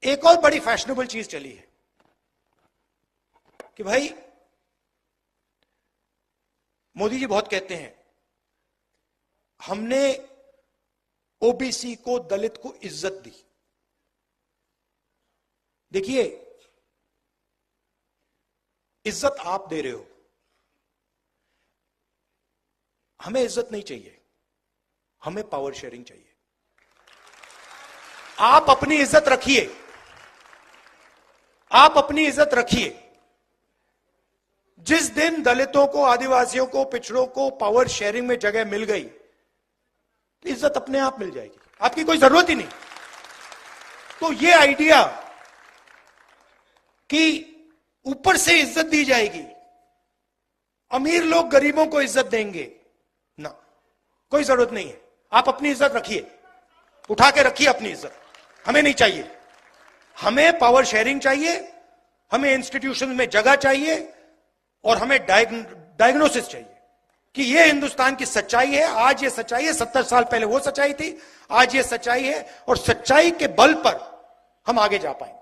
एक और बड़ी फैशनेबल चीज चली है कि भाई मोदी जी बहुत कहते हैं हमने ओबीसी को, दलित को इज्जत दी। देखिए, इज्जत आप दे रहे हो, हमें इज्जत नहीं चाहिए, हमें पावर शेयरिंग चाहिए। आप अपनी इज्जत रखिए, आप अपनी इज्जत रखिए। जिस दिन दलितों को, आदिवासियों को, पिछड़ों को पावर शेयरिंग में जगह मिल गई, इज्जत अपने आप मिल जाएगी, आपकी कोई जरूरत ही नहीं। तो ये आइडिया कि ऊपर से इज्जत दी जाएगी, अमीर लोग गरीबों को इज्जत देंगे, ना, कोई जरूरत नहीं है। आप अपनी इज्जत रखिए, उठा के रखिए अपनी इज्जत, हमें नहीं चाहिए। हमें पावर शेयरिंग चाहिए, हमें इंस्टीट्यूशन में जगह चाहिए, और हमें डायग्नोसिस चाहिए कि यह हिंदुस्तान की सच्चाई है। आज ये सच्चाई है, 70 साल पहले वो सच्चाई थी, आज ये सच्चाई है, और सच्चाई के बल पर हम आगे जा पाएंगे।